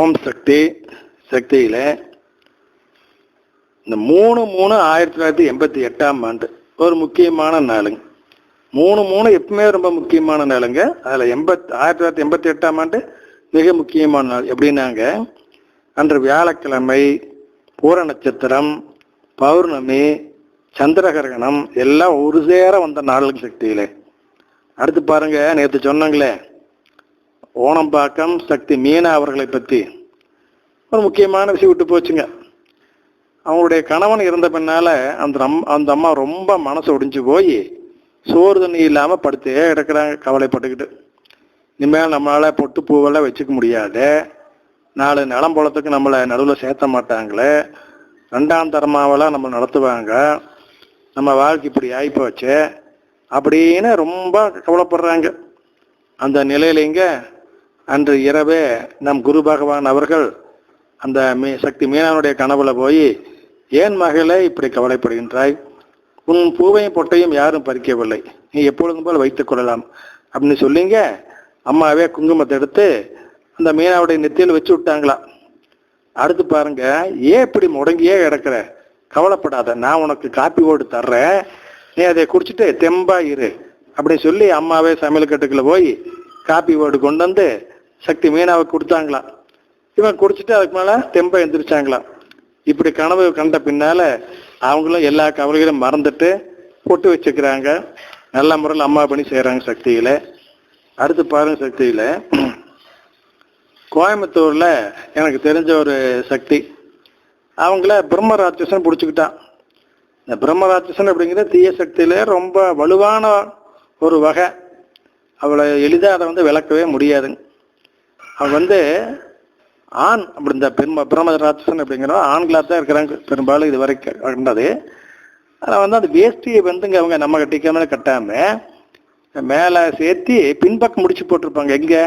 ஓம் சக்தி சக்தியில் இந்த 3/3/1988 ஒரு முக்கியமான நாளுங்க. 3/3 எப்பவுமே ரொம்ப முக்கியமான நாளுங்க. அதில் 1988 மிக முக்கியமான நாள். எப்படின்னாங்க, அன்று வியாழக்கிழமை, பூர நட்சத்திரம், பௌர்ணமி, சந்திரகிரகணம் எல்லாம் ஒரு சேர வந்த நாளுங்க சக்தியிலே. அடுத்து பாருங்க, நேற்று சொன்னாங்களே ஓணம்பாக்கம் சக்தி மீனா அவர்களை பற்றி ஒரு முக்கியமான விஷயம் விட்டு போச்சுங்க. அவங்களுடைய கணவன் இருந்த பின்னால அந்த அம்மா ரொம்ப மனசு ஒடிஞ்சு போய் சோறு தண்ணி இல்லாமல் படுத்தே கிடக்குறாங்க, கவலைப்பட்டுக்கிட்டு. இனிமேல் நம்மளால் பொட்டு பூவெல்லாம் வச்சுக்க முடியாது, 4 நிலம்புலத்துக்கு நம்மளை நடுவில் சேர்த்த மாட்டாங்களே, 2ஆம் தரமாவெல்லாம் நம்ம நடத்துவாங்க, நம்ம வாழ்க்கை இப்படி ஆகிப்போச்சு அப்படின்னு ரொம்ப கவலைப்படுறாங்க. அந்த நிலையிலேங்க அன்று இரவே நம் குரு பகவான் அவர்கள் அந்த சக்தி மீனாவுடைய கனவுல போய், ஏன் மகளே இப்படி கவலைப்படுகின்றாய், உன் பூவையும் பொட்டையும் யாரும் பறிக்கவில்லை, நீ எப்பொழுதும் போல் வைத்துக் கொள்ளலாம் அப்படின்னு சொல்லிங்க அம்மாவே குங்குமத்தை எடுத்து அந்த மீனாவுடைய நெத்தியில் வச்சு விட்டாங்களாம். அடுத்து பாருங்க, ஏன் இப்படி முடங்கியே கிடக்கிற, கவலைப்படாத, நான் உனக்கு காப்பி ஓடு தர்றேன், நீ அதை குடிச்சிட்டு தெம்பா இரு அப்படின்னு சொல்லி அம்மாவே சமையல் கட்டுக்குள்ள போய் காப்பி ஓடு கொண்டு வந்து சக்தி மீனாவுக்கு கொடுத்தாங்களாம். இவன் குடிச்சிட்டு அதுக்கு மேலே தெம்பா எந்திரிச்சாங்களாம். இப்படி கனவு கண்ட பின்னால அவங்களும் எல்லா கவலைகளும் மறந்துட்டு பொட்டு வச்சுக்கிறாங்க, நல்ல முறையில் அம்மா பண்ணி செய்கிறாங்க சக்தியில. அடுத்து பாருங்க, சக்தியில கோயம்புத்தூர்ல எனக்கு தெரிஞ்ச ஒரு சக்தி, அவங்கள பிரம்ம ராட்சசன் பிடிச்சிக்கிட்டான். இந்த பிரம்ம ராட்சசன் அப்படிங்கிற தீய சக்தியில ரொம்ப வலுவான ஒரு வகை. அவளை எளிதாக அதை விளக்கவே முடியாதுங்க. அவன் ஆண் அப்படி இந்த பிரம்ம ராட்சசன் அப்படிங்கிற ஆண்களாக தான் இருக்கிறாங்க பெரும்பாலும் இது வரைக்கும் கண்டது. ஆனால் அந்த வேஷ்டியை அவங்க நம்ம கட்டிக்காம கட்டாம மேலே சேர்த்தி பின்பக்கம் முடிச்சு போட்டிருப்பாங்க. எங்கே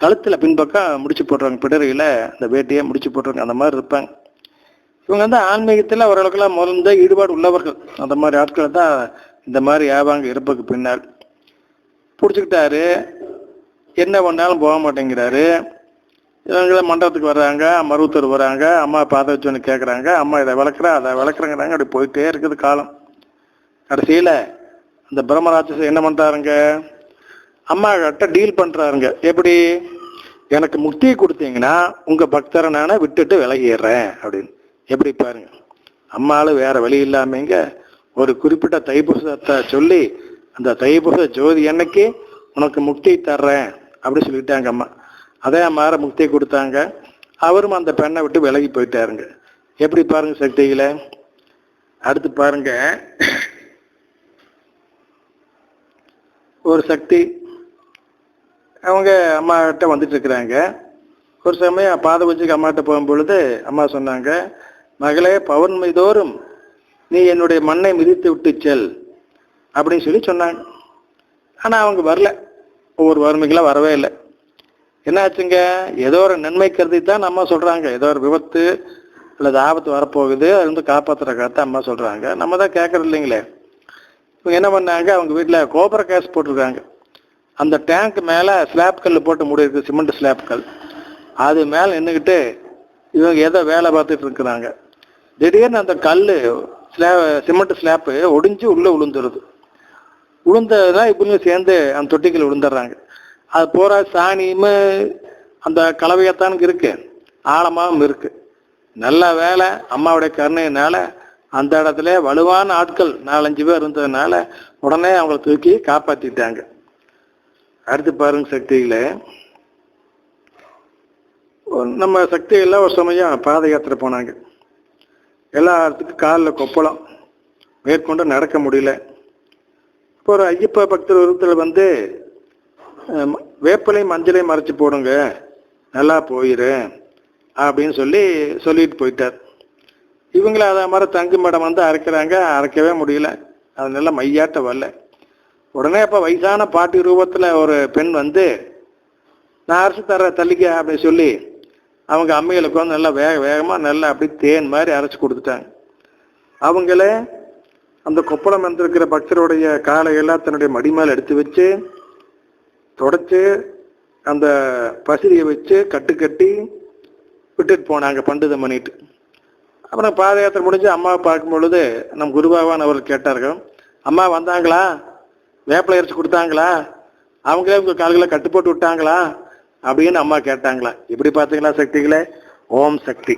கழுத்தில் பின்பக்கம் முடிச்சு போட்டுருவாங்க, பிடரியில் அந்த வேட்டியை முடிச்சு போட்டுருவாங்க, அந்த மாதிரி இருப்பாங்க. இவங்க ஆன்மீகத்தில் ஓரளவுக்குலாம் முதல்ல ஈடுபாடு உள்ளவர்கள். அந்த மாதிரி ஆட்களை தான் இந்த மாதிரி ஆவாங்க இருப்புக்கு பின்னால். பிடிச்சிக்கிட்டாரு, என்ன பண்ணாலும் போக மாட்டேங்கிறாரு. இவங்கள மண்டபத்துக்கு வர்றாங்க, மருவத்தூர் வராங்க, அம்மா பார்த்து வச்சோன்னு கேட்குறாங்க, அம்மா இதை விளக்குறா அதை விளக்குறேங்கிறாங்க. அப்படி போயிட்டே இருக்குது காலம். கடைசியில் அந்த பிரம்மராட்சசன் என்ன பண்ணுறாருங்க, அம்மா கிட்ட டீல் பண்ணுறாருங்க. எப்படி, எனக்கு முக்தியை கொடுத்தீங்கன்னா உங்கள் பக்தரை நான் விட்டுட்டு விலகிடுறேன் அப்படின்னு. எப்படி பாருங்க, அம்மாவும் வேற வழி இல்லாமங்க ஒரு குறிப்பிட்ட தைப்பூசத்தை சொல்லி, அந்த தைப்பூச ஜோதி அன்னைக்கு உனக்கு முக்தி தர்றேன் அப்படின்னு சொல்லிட்டாங்க அம்மா. அதே அம்மாரை முக்தியை கொடுத்தாங்க. அவரும் அந்த பெண்ணை விட்டு விலகி போயிட்டாருங்க. எப்படி பாருங்க சக்திகளை. அடுத்து பாருங்க, ஒரு சக்தி அவங்க அம்மா கிட்ட வந்துட்டு இருக்கிறாங்க. ஒரு சமயம் பாத பூஜைக்கு அம்மாட்ட போகும் பொழுது அம்மா சொன்னாங்க, மகளே, பௌர்ணமி தோறும் நீ என்னுடைய மண்ணை மிதித்து விட்டு செல் அப்படின்னு சொல்லி சொன்னாங்க. ஆனால் அவங்க வரல, ஒவ்வொரு வறுமைகளாக வரவே இல்லை. என்ன ஆச்சுங்க, ஏதோ ஒரு நன்மை கருதி தான் அம்மா சொல்கிறாங்க, ஏதோ ஒரு விபத்து அல்லது ஆபத்து வரப்போகுது, அது காப்பாற்றுற காத்த அம்மா சொல்கிறாங்க, நம்ம தான் கேட்கறது இல்லைங்களே. இவங்க என்ன பண்ணாங்க, அவங்க வீட்டில் கோபுர கேஸ் போட்டிருக்காங்க. அந்த டேங்க் மேலே ஸ்லாப் கல் போட்டு மூடி இருக்குது, சிமெண்ட் ஸ்லாப் கல். அது மேலே நின்றுக்கிட்டு இவங்க ஏதோ வேலை பார்த்துட்டு இருக்கிறாங்க. திடீர்னு அந்த கல் சிமெண்ட் ஸ்லாப்பு ஒடிஞ்சு உள்ளே விழுந்துருது. விழுந்ததுதான் இப்படின்னு சேர்ந்து அந்த தொட்டிகள் விழுந்துடுறாங்க. அது போகிற சாணியும் அந்த கலவையத்தானுக்கு இருக்கு, ஆழமாகவும் இருக்கு. நல்ல வேலை, அம்மாவுடைய கருணையினால அந்த இடத்துல வலுவான ஆட்கள் 4-5 பேர் இருந்ததுனால உடனே அவங்கள தூக்கி காப்பாற்றிட்டாங்க. அடுத்து பாருங்க சக்தியில, நம்ம சக்தியில் ஒரு சமயம் பாத யாத்திரை போனாங்க. எல்லாத்துக்கும் காலில் கொப்பளம், மேற்கொண்டு நடக்க முடியல. இப்போ ஒரு ஐயப்ப பக்தர் ஒருத்தர் வேப்பலையும் மஞ்சளையும் மறைச்சி போடுங்க, நல்லா போயிரு அப்படின்னு சொல்லிட்டு போயிட்டார். இவங்கள அதை மாதிரி தங்கு மடம் அரைக்கிறாங்க, அரைக்கவே முடியல, அது நல்லா மையாட்ட வரல. உடனே இப்போ வயசான பாட்டி ரூபத்தில் ஒரு பெண் நான் அரைச்சி தர தள்ளிக்க அப்படின்னு சொல்லி அவங்க அம்மைகளுக்கு நல்லா வேகமாக நல்லா அப்படி தேன் மாதிரி அரைச்சி கொடுத்துட்டாங்க. அவங்களே அந்த கொப்பளம் வந்திருக்கிற பக்தருடைய காலையெல்லாம் தன்னுடைய மடி மேலே எடுத்து வச்சு தொடச்சி அந்த பசிரியை வச்சு கட்டு கட்டி விட்டுட்டு போனாங்க பண்டிதம் பண்ணிட்டு. அப்புறம் பாத யாத்திரை முடிஞ்சு அம்மாவை பார்க்கும் பொழுது நம் குருபாவான் அவர்கள் கேட்டார்கள், அம்மா வந்தாங்களா, வேப்பிலை அரைச்சி கொடுத்தாங்களா, அவங்களே உங்க கால்களை கட்டு போட்டு விட்டாங்களா அப்படின்னு அம்மா கேட்டாங்களா. இப்படி பார்த்தீங்களா சக்திகளே? ஓம் சக்தி.